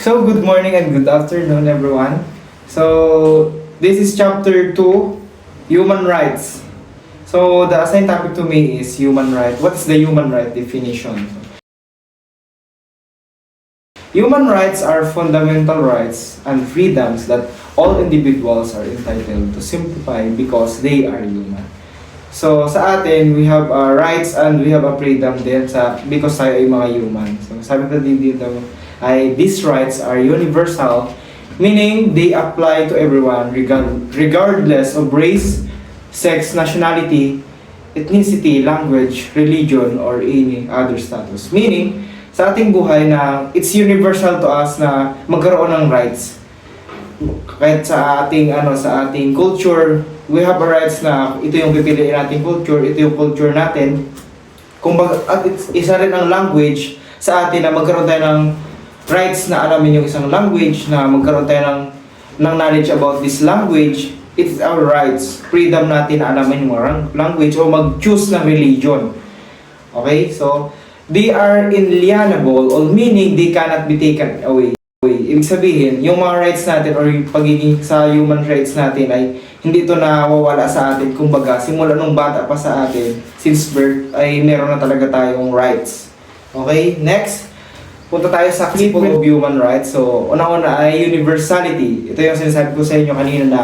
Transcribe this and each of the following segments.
So, good morning and good afternoon, everyone. So, this is chapter 2, Human Rights. So, the assigned topic to me is human right. What is the human right definition? Human rights are fundamental rights and freedoms that all individuals are entitled to simplify because they are human. So, sa atin, we have rights and we have a freedom din because tayo ay mga human. So, sabi ko din dito, these rights are universal, meaning they apply to everyone regardless of race, sex, nationality, ethnicity, language, religion, or any other status. Meaning, sa ating buhay na it's universal to us na magkaroon ng rights. Kahit sa ating culture, we have a rights na ito yung pipiliin nating culture, ito yung culture natin. At isa rin ang language sa atin na magkaroon tayo ng rights na alamin yung isang language, na magkaroon tayo ng knowledge about this language. It's our rights. Freedom natin na alamin yung language o mag-choose ng religion. Okay? So, they are inalienable, or meaning they cannot be taken away. Ibig sabihin, yung mga rights natin or yung pagiging sa human rights natin ay hindi ito nawawala sa atin. Kumbaga, simula nung bata pa sa atin, since birth, ay meron na talaga tayong rights. Okay? Next, punta tayo sa principle of human rights. So, una-una ay universality. Ito yung sinasabi ko sa inyo kanina na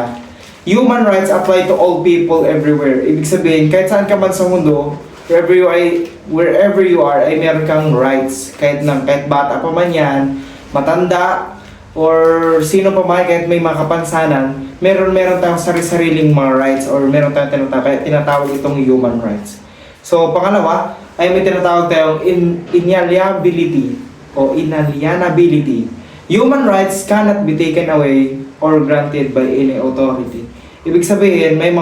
human rights apply to all people everywhere. Ibig sabihin, kahit saan ka man sa mundo, wherever you are, ay meron kang rights. Kahit bata pa man yan, matanda, or sino pa man, kahit may mga kapansanan, meron tayong sariling mga rights, or meron tayong tinatawag itong human rights. So, pangalawa, ay may tinatawag tayong inalienability o inalienability. Human rights cannot be taken away or granted by any authority. Ibig sabihin, may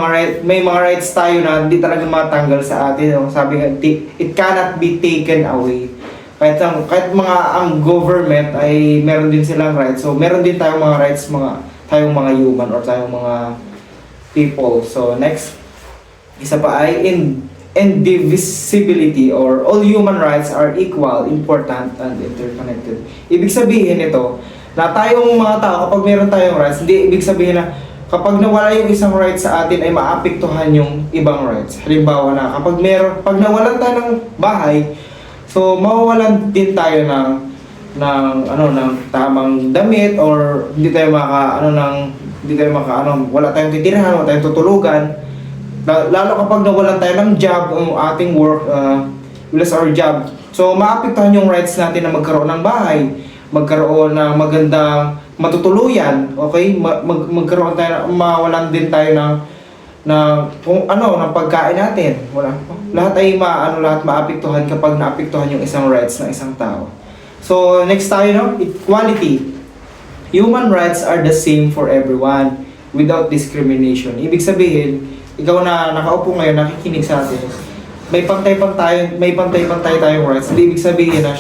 mga rights tayo na hindi talaga matanggal sa atin. Sabi nga, it cannot be taken away. Kahit ang government ay meron din silang rights. So, meron din tayong mga rights, tayong mga human or tayong mga people. So, next, isa pa ay indivisibility, or all human rights are equal, important, and interconnected. Ibig sabihin ito, na tayong mga tao, kapag meron tayong rights, hindi ibig sabihin na kapag nawala yung isang right sa atin ay maapektuhan yung ibang rights. Halimbawa na, pag nawalan tayo ng bahay, so mawawalan din tayo ng tamang damit, or wala tayong titirahan, wala tayong tutulugan. Lalo kapag nawalan tayo ng job, ang ating work, we lost our job. So maapektuhan yung rights natin na magkaroon ng bahay, magkaroon ng magandang matutuluyan, okay? Magkaroon tayo, mawalan din tayo ng pagkain natin. Lahat ay maapektuhan kapag naapektuhan yung isang rights ng isang tao. So, next tayo, equality. Human rights are the same for everyone without discrimination. Ibig sabihin, ikaw na nakaupo ngayon, nakikinig sa atin, may pantay-pantay tayong rights. Hindi ibig sabihin na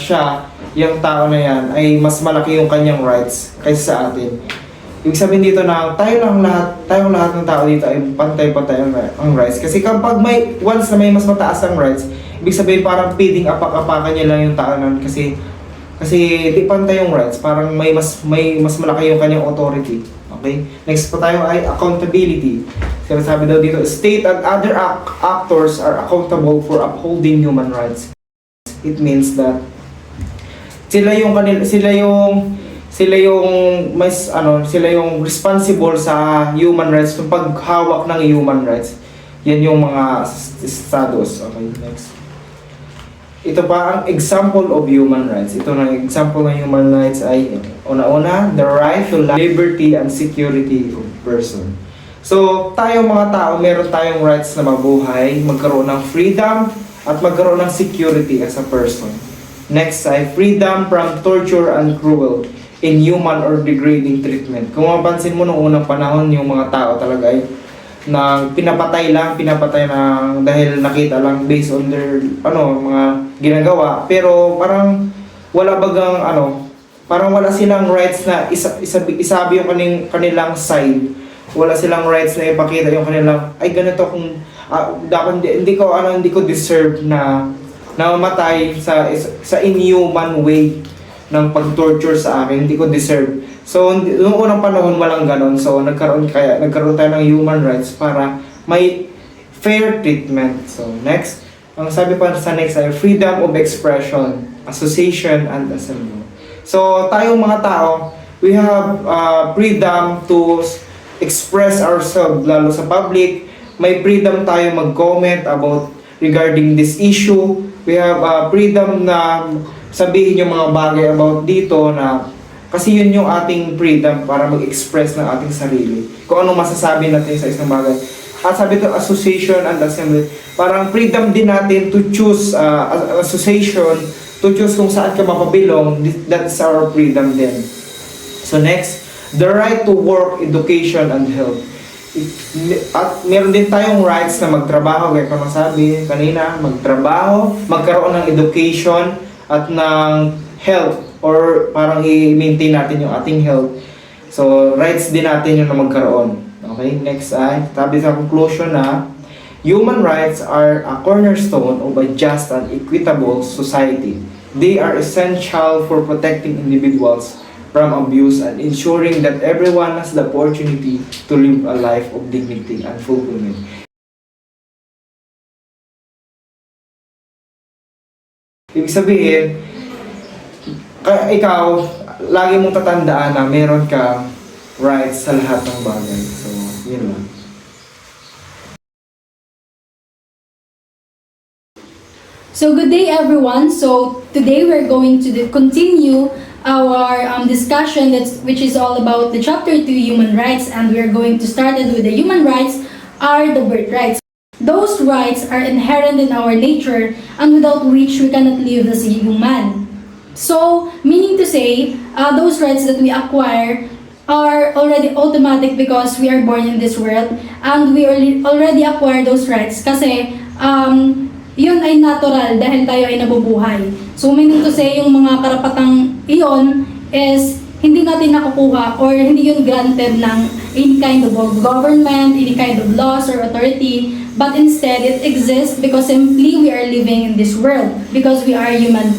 yung tao na yan ay mas malaki yung kanyang rights kaysa sa atin. Ibig sabihin dito na tayong lahat ng tao dito ay pantay-pantay ang rights. Kasi kapag once na may mas mataas ang rights, ibig sabihin parang pwedeng apak-apakan niya lang yung tao nun kasi di pantay yung rights. Parang may mas malaki yung kanyang authority. Okay? Next pa tayo ay accountability. Sabi daw dito, state and other actors are accountable for upholding human rights. It means that sila yung responsible sa human rights, yung paghawak ng human rights. Yan yung mga estados. Okay, next. Ito pa ang example of human rights. Ito na example ng human rights ay una-una, the right to liberty and security of person. So, tayong mga tao, meron tayong rights na mabuhay, magkaroon ng freedom, at magkaroon ng security as a person. Next ay freedom from torture and cruel, inhuman or degrading treatment. Kung mapansin mo noong unang panahon, yung mga tao talaga ay pinapatay lang dahil nakita lang based on their mga ginagawa. Pero parang parang wala silang rights na isabi yung kanilang side. Wala silang rights na ipakita yung kanilang ganito kung dapat hindi ko deserve na mamatay sa inhuman way ng pag-torture sa akin, hindi ko deserve. So, noong unang panahon walang ganon. So, nagkaroon tayo ng human rights para may fair treatment. So, next. Ang sabi pa sa next ay freedom of expression, association, and assembly. So, tayong mga tao, we have freedom to express ourselves, lalo sa public. May freedom tayo mag-comment about regarding this issue. We have freedom na sabihin yung mga bagay about dito na kasi yun yung ating freedom para mag-express ng ating sarili. Kung ano masasabi natin sa isang bagay. At sabi ito, association and assembly. Parang freedom din natin to choose association, to choose kung saan ka mapabilong. That's our freedom din. So next, the right to work, education, and health. At meron din tayong rights na magtrabaho, kaya kung sabi kanina, magtrabaho, magkaroon ng education at ng health, or parang i-maintain natin yung ating health. So, rights din natin yung na magkaroon. Okay, next ay, sabi sa conclusion na, human rights are a cornerstone of a just and equitable society. They are essential for protecting individuals from abuse and ensuring that everyone has the opportunity to live a life of dignity and fulfillment. Ibig sabihin, ikaw, lagi mong tatandaan na meron ka rights sa lahat ng bagay. So, yun lang. So good day everyone. So today we're going to continue our discussion which is all about the chapter 2 human rights, and we're going to start it with the human rights are the birth rights. Those rights are inherent in our nature and without which we cannot live as a human. So meaning to say, those rights that we acquire are already automatic because we are born in this world, and we already acquire those rights kasi yun ay natural dahil tayo ay nabubuhay. So meaning to say, yung mga karapatang iyon is hindi natin nakukuha or hindi yun granted ng any kind of government, any kind of laws or authority, but instead it exists because simply we are living in this world because we are human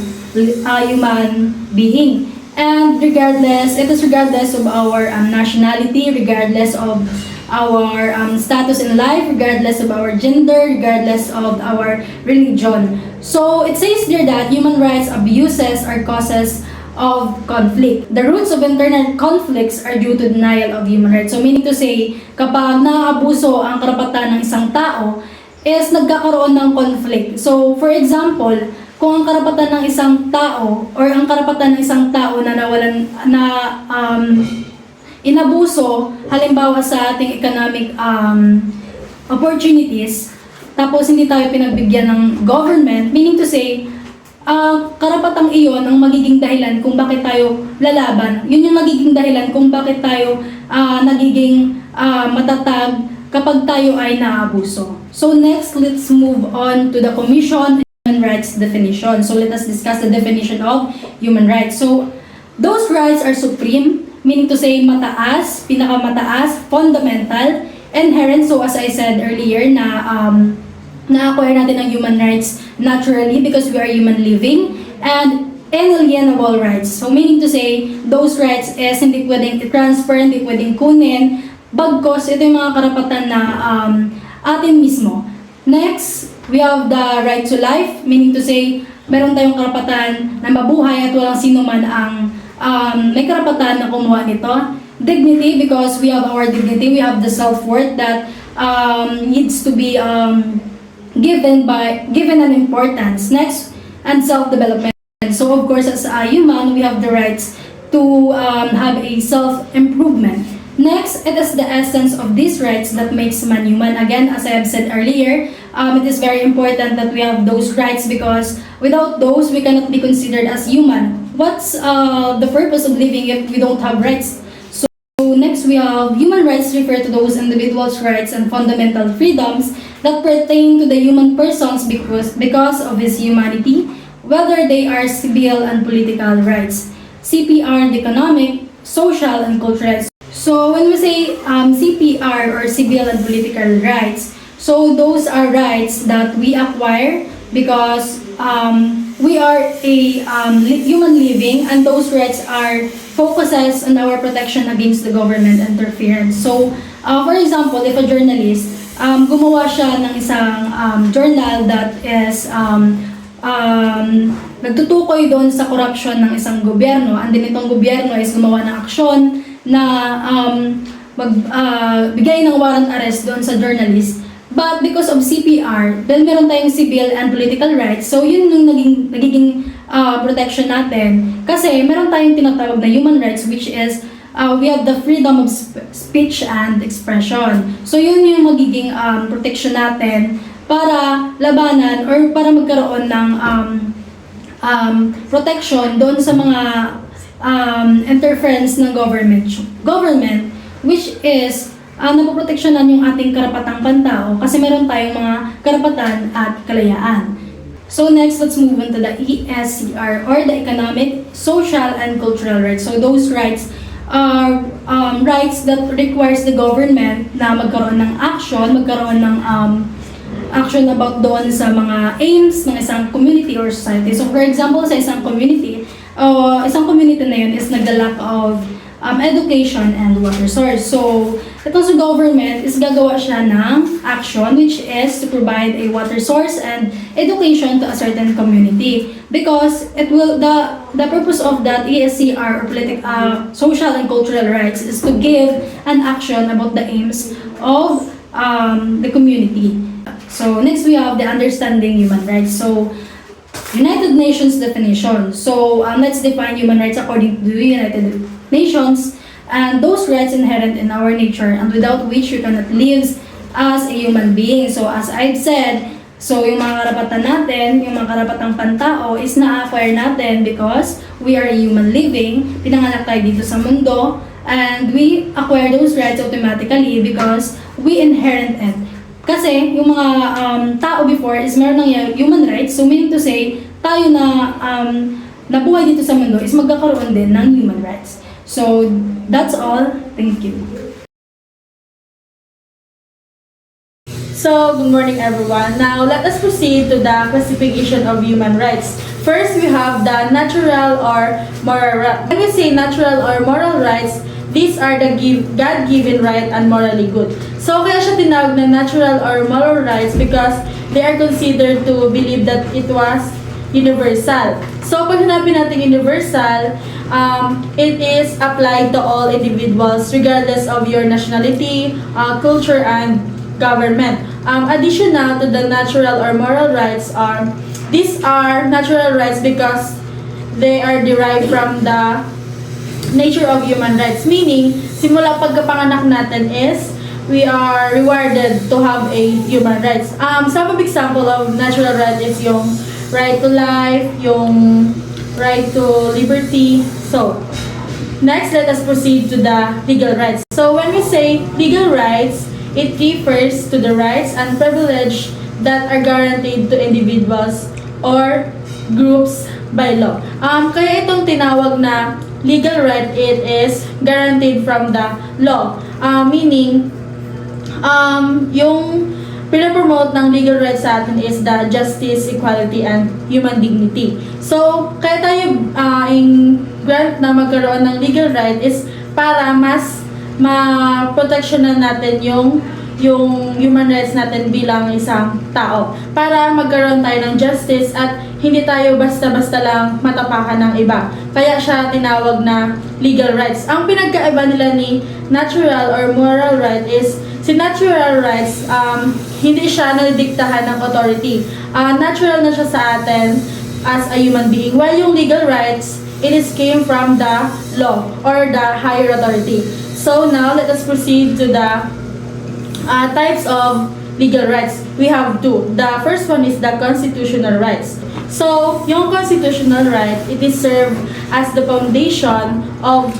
being. And regardless, it is regardless of our nationality, regardless of our status in life, regardless of our gender, regardless of our religion. So it says there that human rights abuses are causes of conflict. The roots of internal conflicts are due to denial of human rights. So meaning to say, kapag naaabuso ang karapatan ng isang tao, is nagkakaroon ng conflict. So for example, kung ang karapatan ng isang tao or ang karapatan ng isang tao na nawalan na inabuso halimbawa sa ating economic opportunities, tapos hindi tayo pinagbigyan ng government, meaning to say karapatang iyon ang magiging dahilan kung bakit tayo lalaban. Yun yung magiging dahilan kung bakit tayo nagiging matatag kapag tayo ay naabuso. So next, let's move on to the Commission Human Rights definition. So let us discuss the definition of human rights. So those rights are supreme, meaning to say mataas, pinakamataas, fundamental, inherent. So as I said earlier na na-acquire natin ang human rights naturally because we are human living, and inalienable rights. So meaning to say, those rights is hindi pwedeng i-transfer, hindi pwedeng kunin, bagkos ito yung mga karapatan na atin mismo. Next, we have the right to life, meaning to say, meron tayong karapatan na mabuhay at walang sino man ang may karapatan na kumuha nito. Dignity, because we have our dignity, we have the self-worth that needs to be given an importance. Next, and self-development. So of course, as a human, we have the rights to have a self-improvement. Next, it is the essence of these rights that makes man human. Again, as I have said earlier, it is very important that we have those rights because without those, we cannot be considered as human. What's the purpose of living if we don't have rights? So next, we have human rights refer to those individuals' rights and fundamental freedoms that pertain to the human persons because of his humanity, whether they are civil and political rights. CPR, the economic, social, and cultural. So when we say CPR or civil and political rights, so those are rights that we acquire because we are a human living, and those rights are focuses on our protection against the government interference. So, for example, if a journalist gumawa siya ng isang journal that is nagtutukoy doon sa corruption ng isang gobyerno, and then itong gobyerno is gumawa ng aksyon na bigay ng warrant arrest doon sa journalist. But because of CPR, dahil meron tayong civil and political rights, so yun yung nagiging protection natin. Kasi meron tayong tinatawag na human rights, which is we have the freedom of speech and expression. So yun yung magiging protection natin para labanan or para magkaroon ng protection doon sa mga interference ng government, which is napoproteksyonan yung ating karapatang pantao kasi meron tayong mga karapatan at kalayaan. So next, let's move on to the ESCR, or the Economic, Social, and Cultural Rights. So those rights are rights that requires the government na magkaroon ng action about doon sa mga aims ng isang community or society. So for example, sa isang community na yun is nagla-lack of education and water source. So, ito sa government is gagawa siya ng action, which is to provide a water source and education to a certain community. Because the purpose of that ESCR, or social and cultural rights, is to give an action about the aims of the community. So, next we have the understanding human rights. So, United Nations definition. So, let's define human rights according to the United Nations, and those rights inherent in our nature and without which we cannot live as a human being. So, as I've said, so yung mga karapatan natin, yung mga karapatang pantao is na-acquire natin because we are a human living, pinanganak tayo dito sa mundo, and we acquire those rights automatically because we inherit it. Kasi yung mga tao before is meron ng human rights, so meaning to say, tayo na nabuhay dito sa mundo is magkakaroon din ng human rights. So, that's all. Thank you. So, good morning everyone. Now, let us proceed to the classification of human rights. First, we have the natural or moral rights. When we say natural or moral rights, these are the God-given right and morally good. So, kaya siya tinawag na natural or moral rights because they are considered to believe that it was universal. So, pag sinabi natin universal, it is applied to all individuals regardless of your nationality, culture, and government. Additional to the natural or moral rights these are natural rights because they are derived from the nature of human rights. Meaning, simula pagkapanganak natin is we are rewarded to have a human rights. Some of example of natural rights is yung right to life, yung right to liberty. So, next, let us proceed to the legal rights. So, when we say legal rights, it refers to the rights and privilege that are guaranteed to individuals or groups by law. Kaya itong tinawag na legal right, it is guaranteed from the law. Meaning, yung pinapromote ng legal rights sa atin is the justice, equality, and human dignity. So, kaya tayo grant na magkaroon ng legal right is para mas ma-protectionan natin yung human rights natin bilang isang tao. Para magkaroon tayo ng justice at hindi tayo basta-basta lang matapakan ng iba. Kaya siya tinawag na legal rights. Ang pinagkaiba nila ni natural or moral right is si natural rights, hindi siya nadidiktahan ng authority. Natural na siya sa atin as a human being. While yung legal rights, it is came from the law or the higher authority. So now, let us proceed to the types of legal rights. We have two. The first one is the constitutional rights. So, yung constitutional right, it is served as the foundation of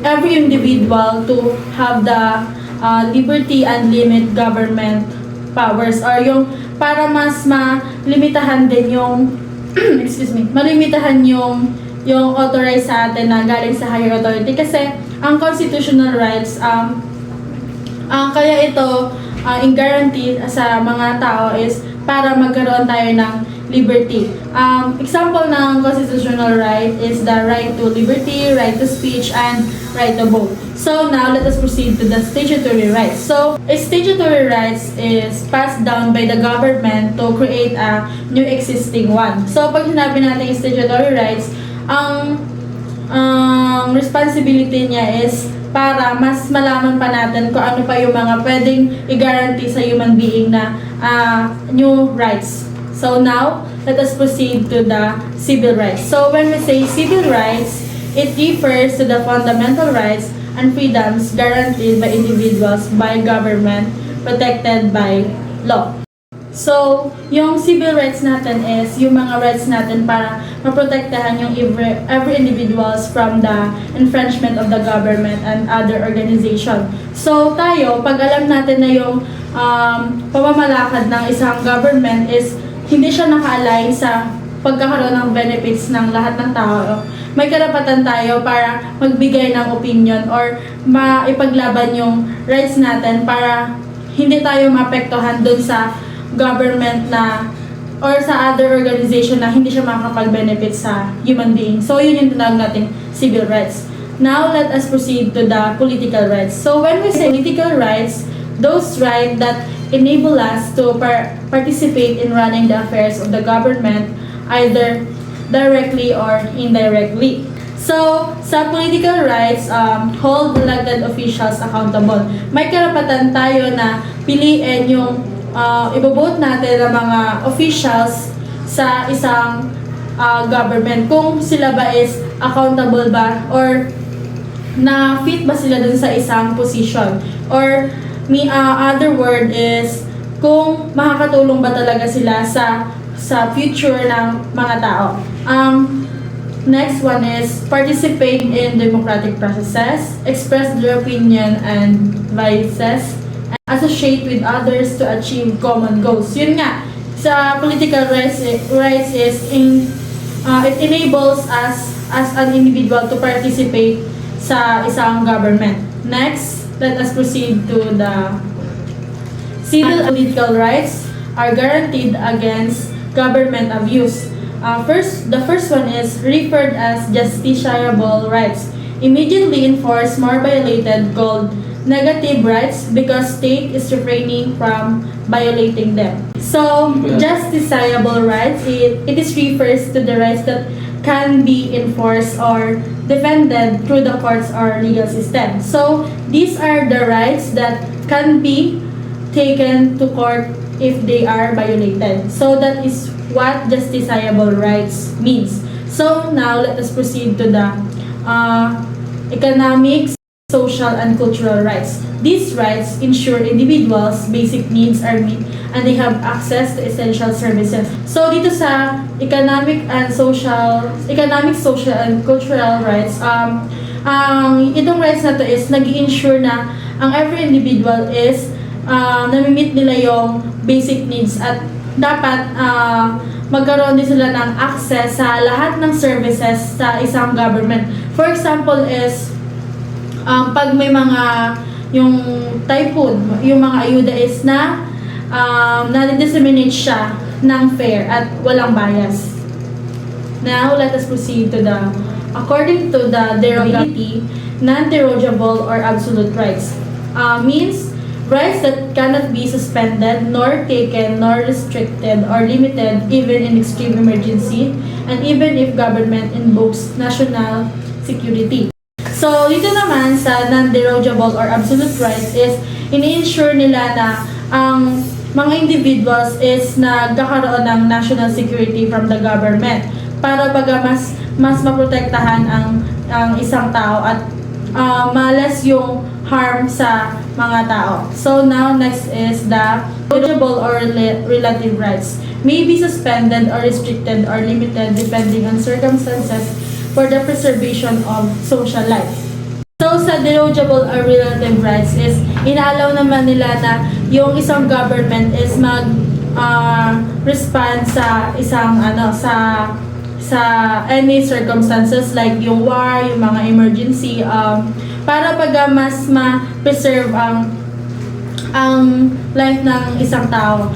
every individual to have the liberty and limit government powers, or yung para mas malimitahan din yung malimitahan yung authorized sa atin na galing sa higher authority. Kasi ang constitutional rights kaya ito guaranteed sa mga tao is para magkaroon tayo ng liberty. Example ng constitutional right is the right to liberty, right to speech, and right to vote. So now, let us proceed to the statutory rights. So, statutory rights is passed down by the government to create a new existing one. So, pag sinabi natin statutory rights, ang responsibility niya is para mas malaman pa natin kung ano pa yung mga pwedeng i-guarantee sa human being na new rights. So now, let us proceed to the civil rights. So when we say civil rights, it refers to the fundamental rights and freedoms guaranteed by individuals by government, protected by law. So, yung civil rights natin is yung mga rights natin para maprotektahan yung every individuals from the infringement of the government and other organization. So, tayo, pag alam natin na yung pamamalakad ng isang government is hindi siya naka-align sa pagkakaroon ng benefits ng lahat ng tao, may karapatan tayo para magbigay ng opinion or maipaglaban yung rights natin para hindi tayo maapektuhan dun sa government na or sa other organization na hindi siya makakapag-benefit sa human being. So, yun yung tinawag nating civil rights. Now, let us proceed to the political rights. So, when we say political rights, those rights that enable us to participate in running the affairs of the government either directly or indirectly. So, sa political rights, hold elected officials accountable. May karapatan tayo na piliin yung ibobote natin ng mga officials sa isang government kung sila ba is accountable ba or na fit ba sila dun sa isang position or other word is kung makakatulong ba talaga sila sa future ng mga tao. Next one is participate in democratic processes, express their opinion and vices, associate with others to achieve common goals. Yun nga, sa political rights is it enables us as an individual to participate sa isang government. Next, let us proceed to the civil and political rights are guaranteed against government abuse. The first one is referred as justiciable rights. Immediately enforced, more violated, called negative rights because state is refraining from violating them. So, justiciable rights, it refers to the rights that can be enforced or defended through the courts or legal system. So, these are the rights that can be taken to court if they are violated. So, that is what justiciable rights means. So, now let us proceed to the economic, social, and cultural rights. These rights ensure individuals' basic needs are met and they have access to essential services. So dito sa economic, social, and cultural rights, itong rights na to is nag-i-ensure na ang every individual is nami-meet nila yung basic needs at dapat magkaroon din sila ng access sa lahat ng services sa isang government. For example is pag may mga yung typhoon, yung mga ayuda is na na-disseminate siya ng fair at walang bias. Now, let us proceed to according to the derogability, non-derogable or absolute rights. Means rights that cannot be suspended, nor taken, nor restricted, or limited even in extreme emergency, and even if government invokes national security. So, dito naman sa non-derogable or absolute rights is ini-ensure nila na ang mga individuals is nagkakaroon ng national security from the government para baga mas maprotektahan ang isang tao at malas yung harm sa mga tao. So, now next is the derogable or relative rights. May be suspended or restricted or limited depending on circumstances for the preservation of social life. So, sa derogable or relative rights is inaalaw naman nila na yung isang government is respond sa isang sa any circumstances like yung war, yung mga emergency para pag mas ma-preserve ang life ng isang tao.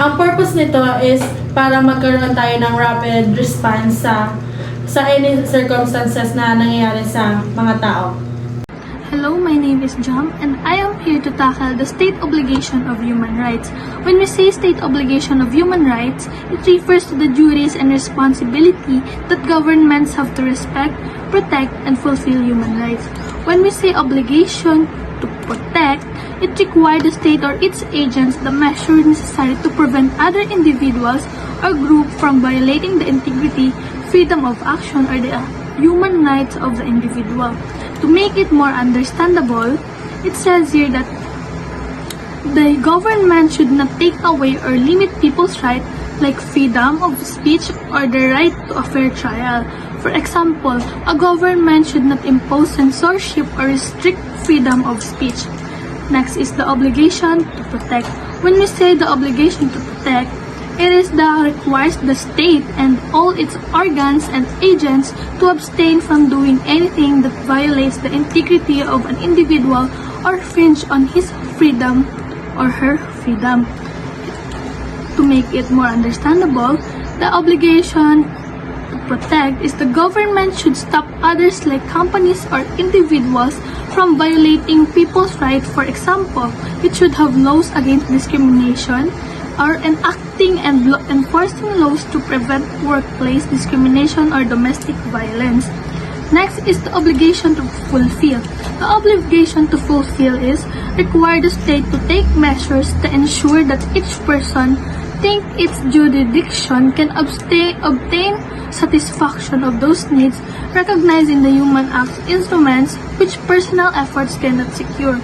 Ang purpose nito is para magkaroon tayo ng rapid response sa any circumstances na nangyayari sa mga tao. Hello, my name is Jam, and I am here to tackle the state obligation of human rights. When we say state obligation of human rights, it refers to the duties and responsibility that governments have to respect, protect, and fulfill human rights. When we say obligation to protect, it requires the state or its agents the measures necessary to prevent other individuals or group from violating the integrity, freedom of action, or the human rights of the individual. To make it more understandable, it says here that the government should not take away or limit people's right like freedom of speech or the right to a fair trial. For example, a government should not impose censorship or restrict freedom of speech. Next is the obligation to protect. When we say the obligation to protect, it is that requires the state and all its organs and agents to abstain from doing anything that violates the integrity of an individual or infringe on his freedom or her freedom. To make it more understandable, the obligation to protect is the government should stop others like companies or individuals from violating people's rights. For example, it should have laws against discrimination or enacting and enforcing laws to prevent workplace discrimination or domestic violence. Next is the obligation to fulfill. The obligation to fulfill is require the state to take measures to ensure that each person think its jurisdiction can obtain satisfaction of those needs recognized in the Human Acts instruments which personal efforts cannot secure.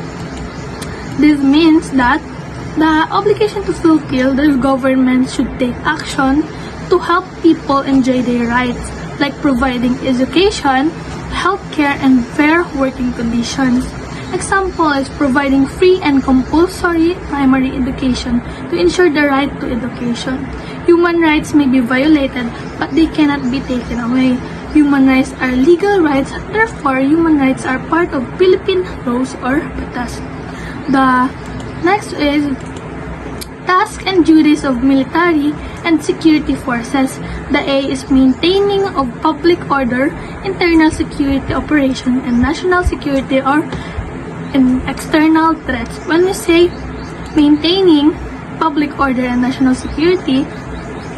This means that the obligation to fulfill, the government should take action to help people enjoy their rights, like providing education, healthcare, and fair working conditions. Example is providing free and compulsory primary education to ensure the right to education. Human rights may be violated, but they cannot be taken away. Human rights are legal rights, therefore human rights are part of Philippine laws or batas. The next is tasks and duties of military and security forces. The A is maintaining of public order, internal security operation, and national security or in external threats. When we say maintaining public order and national security,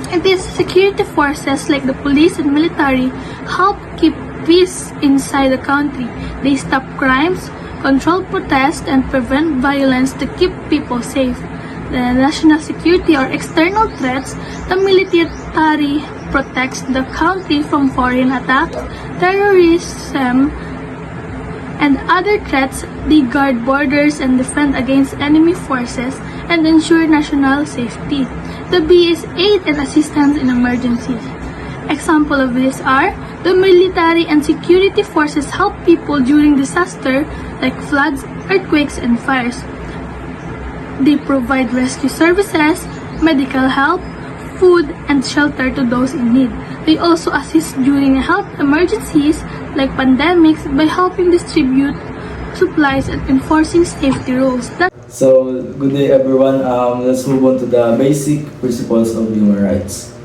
it is security forces like the police and military help keep peace inside the country. They stop crimes, control protests, and prevent violence to keep people safe. The national security or external threats, the military protects the country from foreign attacks, terrorism, and other threats. They guard borders and defend against enemy forces and ensure national safety. The B is aid and assistance in emergencies. Example of this are the military and security forces help people during disaster like floods, earthquakes, and fires. They provide rescue services, medical help, food, and shelter to those in need. They also assist during health emergencies like pandemics by helping distribute supplies and enforcing safety rules. So, good day everyone. Let's move on to the basic principles of human rights.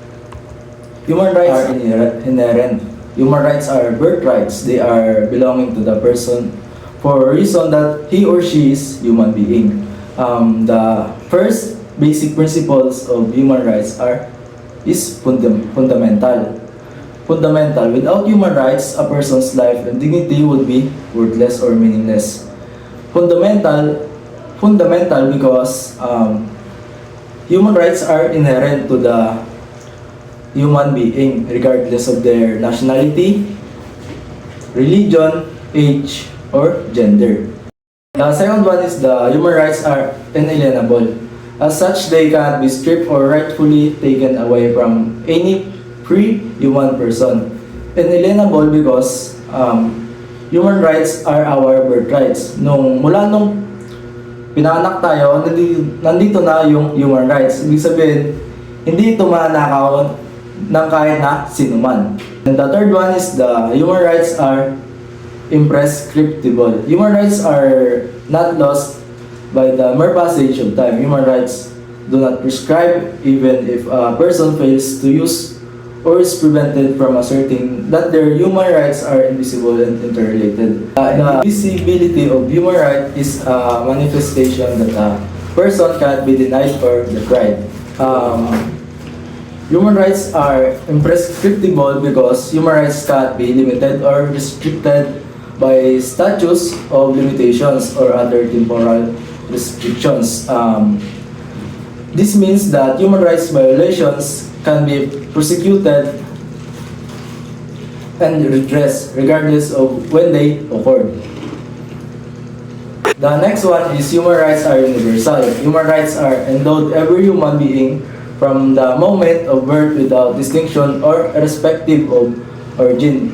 Human rights are inherent. Human rights are birth rights. They are belonging to the person for a reason that he or she is human being. The first basic principles of human rights is fundamental. Fundamental. Without human rights, a person's life and dignity would be worthless or meaningless. Fundamental because human rights are inherent to the human being regardless of their nationality, religion, age, or gender. The second one is the human rights are inalienable. As such, they cannot be stripped or rightfully taken away from any free human person. Inalienable because human rights are our birthrights. Mula nung pinanganak tayo, nandito na yung human rights. Ibig sabihin, hindi ito manakaw ng kahit na sino man. And the third one is the human rights are imprescriptible. Human rights are not lost by the mere passage of time. Human rights do not prescribe even if a person fails to use or is prevented from asserting that their human rights are invisible and interrelated. The invisibility of human rights is a manifestation that a person cannot be denied or deprived. Human rights are imprescriptible because human rights cannot be limited or restricted by statutes of limitations or other temporal restrictions. This means that human rights violations can be prosecuted and redressed regardless of when they occurred. The next one is human rights are universal. Human rights are endowed every human being from the moment of birth without distinction or irrespective of origin,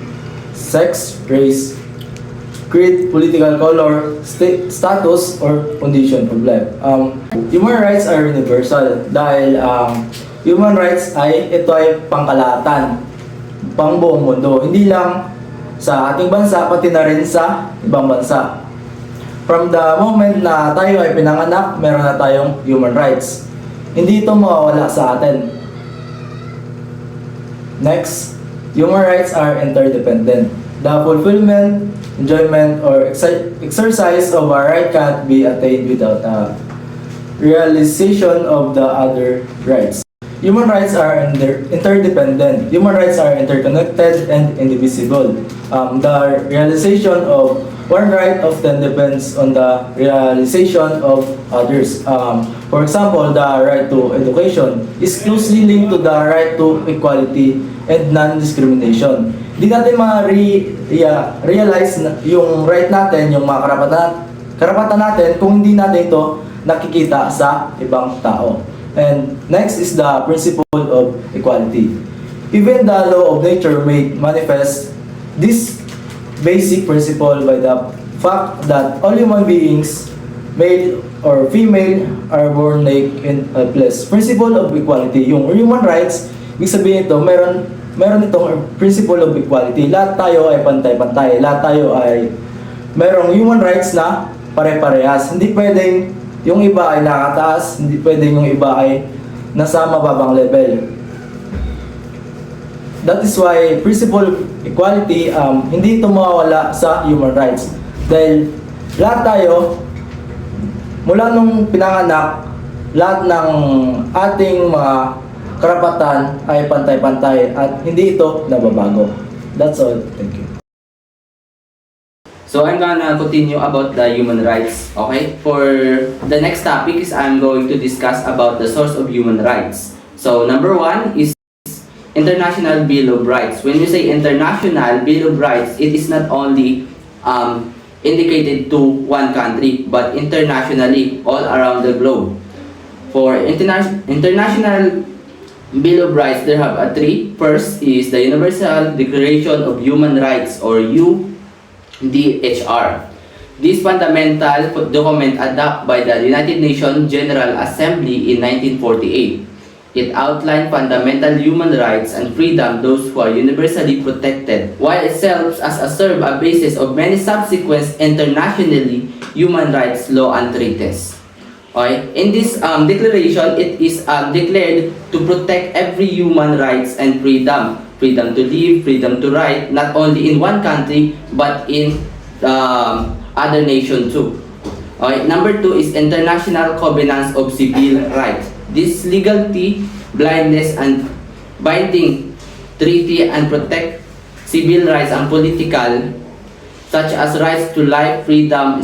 sex, race, creed, political color, status, or condition of life. Human rights are universal dahil human rights ito ay pangkalahatan, pang buong mundo. Hindi lang sa ating bansa, pati na rin sa ibang bansa. From the moment na tayo ay pinanganak, meron na tayong human rights. Hindi ito mawawala sa atin. Next, human rights are interdependent. The fulfillment, enjoyment, or exercise of a right cannot be attained without a realization of the other rights. Human rights are interdependent. Human rights are interconnected and indivisible. The realization of one right often depends on the realization of others. For example, the right to education is closely linked to the right to equality and non-discrimination. Hindi natin ma-realize yung right natin, yung mga karapatan natin kung hindi natin ito nakikita sa ibang tao. And next is the principle of equality. Even the law of nature may manifest this basic principle by the fact that all human beings, male or female, are born naked and helpless. Principle of equality, yung human rights, ibig sabihin ito, meron itong principle of equality. Lahat tayo ay pantay-pantay. Lahat tayo ay merong human rights na pare-parehas. Hindi pwedeng yung iba ay nakataas, hindi pwedeng yung iba ay nasa mababang level. That is why principle of equality, hindi ito mawawala sa human rights. Dahil lahat tayo, mula nung pinanganak, lahat ng ating mga karapatan ay pantay-pantay at hindi ito nababago. That's all. Thank you. So I'm gonna continue about the human rights, okay? For the next topic is I'm going to discuss about the source of human rights. So number one is International Bill of Rights. When you say International Bill of Rights, it is not only indicated to one country, but internationally, all around the globe. For International Bill of Rights, there have three. First is the Universal Declaration of Human Rights, or UDHR. This fundamental document adopted by the United Nations General Assembly in 1948. It outlined fundamental human rights and freedom, those who are universally protected, while it serves as a basis of many subsequent internationally human rights law and treaties. Okay? In this declaration, it is declared to protect every human rights and freedom. Freedom to live, freedom to write, not only in one country, but in other nations too. Okay? Number two is International Covenants of Civil Rights. This legality, blindness, and binding treaty and protect civil rights and political, such as rights to life, freedom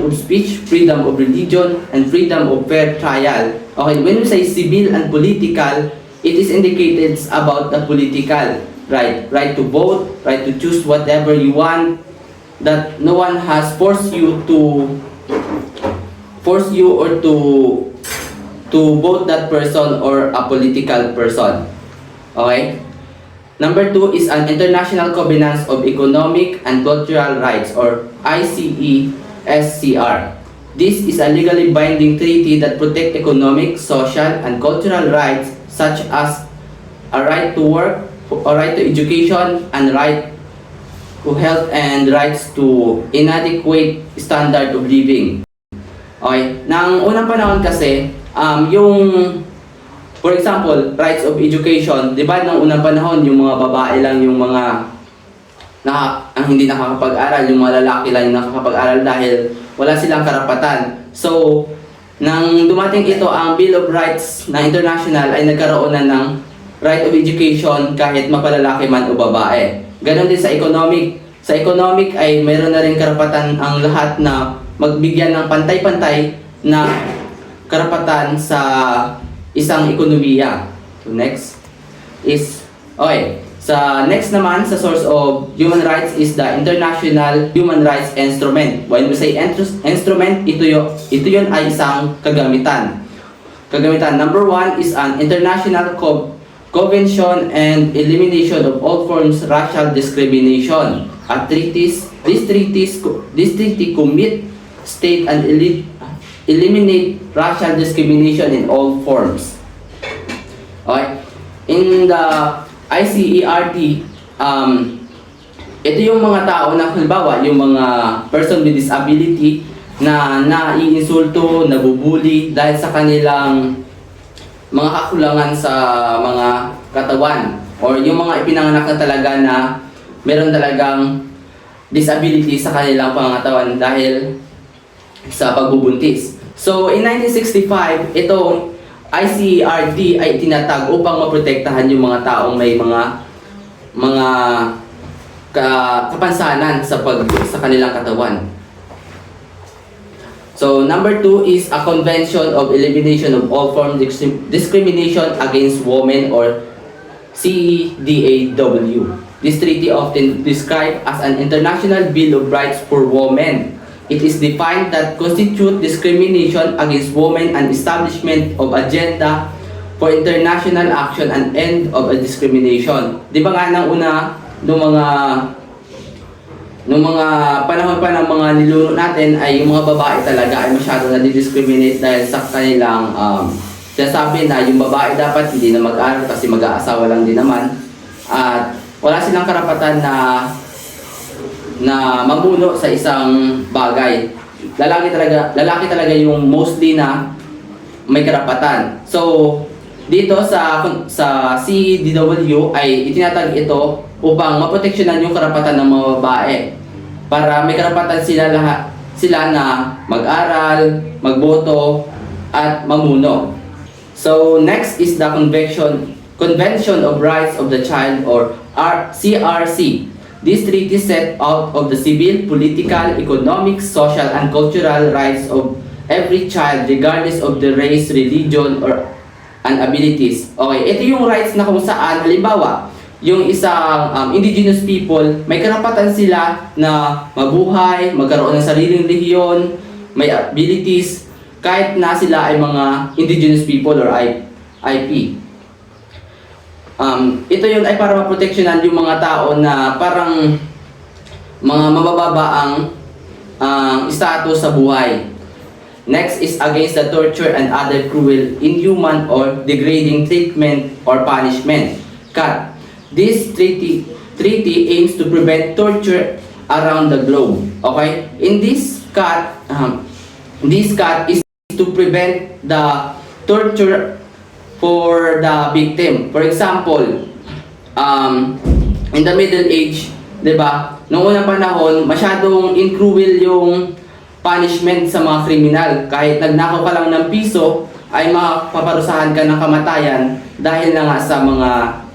of speech, freedom of religion, and freedom of fair trial. Okay, when we say civil and political, it is indicated about the political right to vote, right to choose whatever you want, that no one has forced you or to vote that person or a political person. Okay? Number two is an International Covenants of Economic and Cultural Rights, or ICESCR. This is a legally binding treaty that protects economic, social, and cultural rights such as a right to work, a right to education, and right to health, and rights to inadequate standard of living. Okay, nang unang panahon kasi, yung for example, rights of education, 'di ba nung unang panahon yung mga babae lang yung mga ang hindi nakakapag-aral, yung mga lalaki lang yung nakakapag-aral dahil wala silang karapatan. So, nang dumating ito ang Bill of Rights na international ay nagkaroon na ng right of education kahit mapalalaki man o babae. Ganon din sa economic. Sa economic ay mayroon na rin karapatan ang lahat na magbigyan ng pantay-pantay na karapatan sa isang ekonomiya. So next is, okay, sa next naman sa source of human rights is the International Human Rights Instrument. When we say instrument, ito yun ay isang kagamitan. Number 1 is an international convention and elimination of all forms of racial discrimination. This treaty commit state and eliminate racial discrimination in all forms. Okay. In the ICERT, ito yung mga tao na halimbawa, yung mga person with disability na naiinsulto, nabubuli dahil sa kanilang mga kakulangan sa mga katawan or yung mga ipinanganak na talaga na meron talagang disability sa kanilang pangangatawan dahil sa pagbubuntis. So, in 1965, itong ICERT ay tinatag upang maprotektahan yung mga taong may mga kapansanan sa kanilang katawan. So, number 2 is a convention of elimination of all forms of discrimination against women or CEDAW. This treaty often described as an international bill of rights for women. It is defined that constitute discrimination against women and establishment of agenda for international action and end of a discrimination. Di ba nga nang una, nung mga panahon pa ng mga niluno natin ay yung mga babae talaga ay masyado na-discriminate dahil sa kanilang sinasabi na yung babae dapat hindi na mag-aral kasi mag-aasawa lang din naman at wala silang karapatan na mamuno sa isang bagay. Lalaki talaga yung mostly na may karapatan. So, dito sa CEDW ay itinatag ito upang maproteksyonan yung karapatan ng mga babae. Para may karapatan sila na mag-aral, magboto, at mamuno. So, next is the Convention of Rights of the Child or CRC. This treaty set out of the civil, political, economic, social, and cultural rights of every child regardless of the race, religion, and abilities. Okay, ito yung rights na kung saan, halimbawa, yung isang indigenous people, may karapatan sila na mabuhay, magkaroon ng sariling rehiyon, may abilities, kahit na sila ay mga indigenous people or IP. Ito yun ay para maproteksyonan yung mga tao na parang mga mabababa ang status sa buhay. Next is against the torture and other cruel, inhuman, or degrading treatment or punishment. Cut. This treaty aims to prevent torture around the globe. Okay? In this cut is to prevent the torture for the victim. For example, in the Middle Age, 'di ba? Noong unang panahon, masyadong cruel yung punishment sa mga kriminal. Kahit nagnakaw ka lang ng piso, ay mapaparusahan ka ng kamatayan dahil na nga sa mga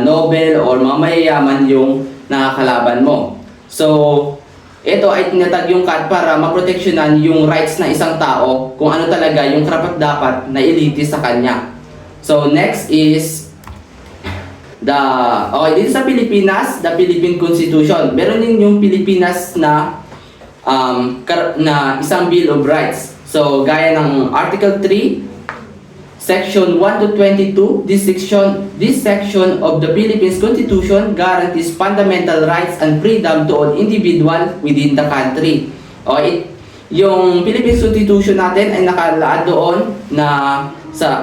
nobel or mga mayayaman yung nakakalaban mo. So, ito ay tinatag yung cut para maproteksyonan yung rights na isang tao kung ano talaga yung karapat-dapat na iliti sa kanya. So, next is dito sa Pilipinas, the Philippine Constitution. Meron din yung Pilipinas na isang Bill of Rights. So, gaya ng Article 3, Section 1 to 22, this section of the Philippines Constitution guarantees fundamental rights and freedom to all individual within the country. Yung Philippines Constitution natin ay nakalaan doon na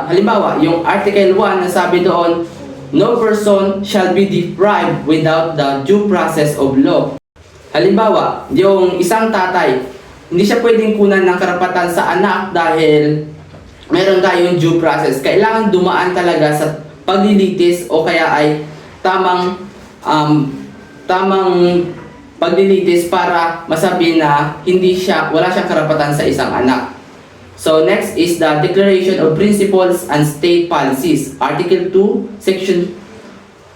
halimbawa, yung Article 1 na sabi doon, no person shall be deprived without the due process of law. Halimbawa, yung isang tatay, hindi siya pwedeng kunan ng karapatan sa anak dahil meron tayong due process. Kailangan dumaan talaga sa paglilitis o kaya ay tamang paglilitis para masabi na wala siyang karapatan sa isang anak. So next is the Declaration of Principles and State Policies, Article 2, Section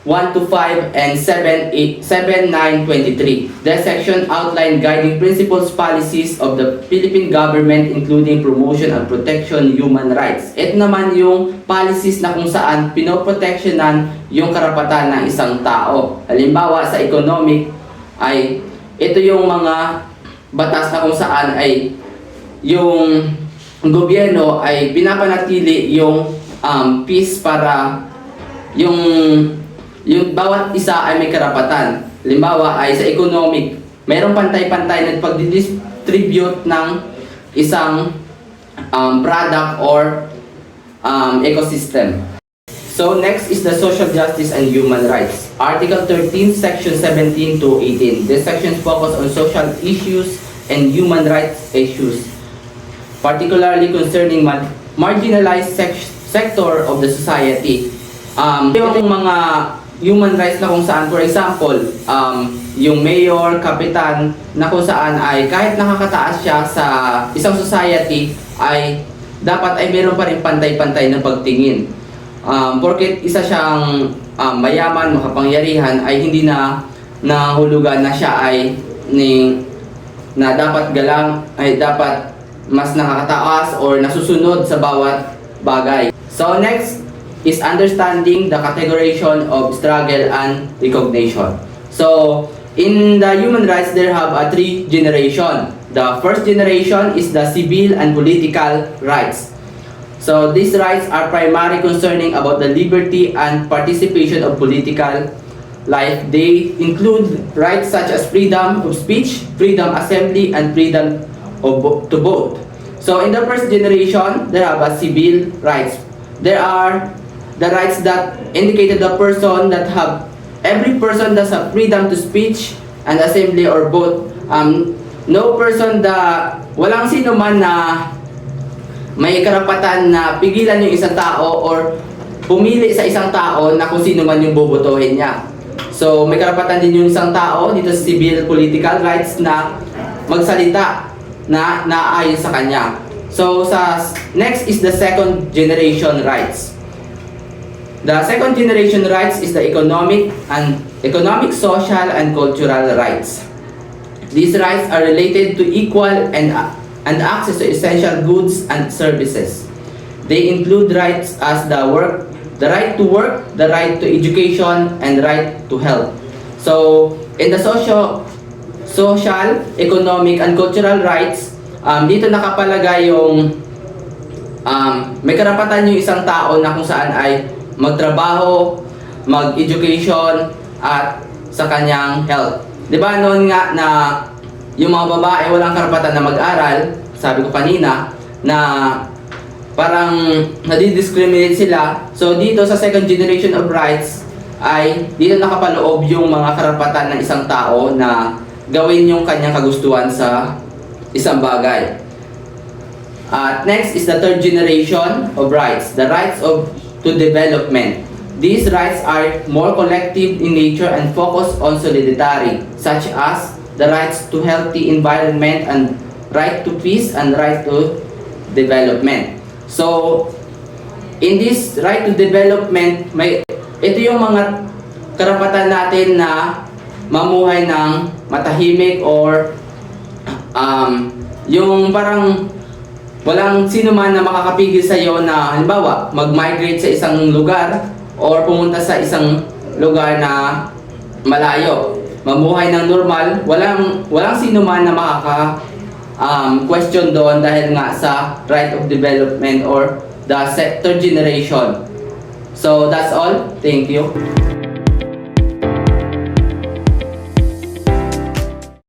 1 to 5 and 7, 8, 7, 9, 23. The section outline guiding principles policies of the Philippine government including promotion and protection human rights. Ito naman yung policies na kung saan pinoproteksyonan yung karapatan ng isang tao. Halimbawa sa economic ay ito yung mga batas na kung saan ay yung gobyerno ay pinapanatili yung peace para yung bawat isa ay may karapatan. Halimbawa ay sa economic, mayroong pantay-pantay na pagdidistribute ng isang product or ecosystem. So next is the social justice and human rights. Article 13, Section 17 to 18. This section focus on social issues and human rights issues, particularly concerning marginalized sector of the society. Yung mga human rights na kung saan, for example, yung mayor, kapitan, na kung saan ay kahit nakakataas siya sa isang society, ay dapat ay meron pa rin pantay-pantay na pagtingin. Porket isa siyang mayaman, makapangyarihan, ay hindi na nahulugan na siya ay na dapat galang, ay dapat mas nakakataas or nasusunod sa bawat bagay. So next is understanding the categorization of struggle and recognition. So in the human rights, there have a 3 generation. The first generation is the civil and political rights. So these rights are primarily concerning about the liberty and participation of political life. They include rights such as freedom of speech, freedom of assembly, and freedom to vote. So in the first generation, there are civil rights. There are the rights that indicated the person that every person does have freedom to speech and assembly or vote. No person walang sino man na may karapatan na pigilan yung isang tao or pumili sa isang tao na kung sino man yung bobotohin niya. So may karapatan din yung isang tao dito sa civil political rights na magsalita na naayon sa kanya. So next is the second generation rights. The second generation rights is the economic, social, and cultural rights. These rights are related to equal and access to essential goods and services. They include rights as the right to work, the right to education, and right to health. So in the social, economic, and cultural rights, dito nakapalagay yung may karapatan yung isang tao na kung saan ay magtrabaho, mag-education, at sa kanyang health. Diba noon nga na yung mga babae walang karapatan na mag-aral, sabi ko kanina, na parang nadidiscriminate sila. So dito sa second generation of rights, ay dito nakapaloob yung mga karapatan ng isang tao na gawin yung kanyang kagustuhan sa isang bagay. Next is the third generation of rights, the rights to development. These rights are more collective in nature and focus on solidarity, such as the rights to healthy environment and right to peace and right to development. So, in this right to development, ito yung mga karapatan natin na mamuhay ng matahimik or yung parang walang sino man na makakapigil sa iyo na halimbawa mag-migrate sa isang lugar or pumunta sa isang lugar na malayo. Mamuhay ng normal, walang sino man na makaka question doon dahil nga sa right of development or the third generation. So that's all. Thank you.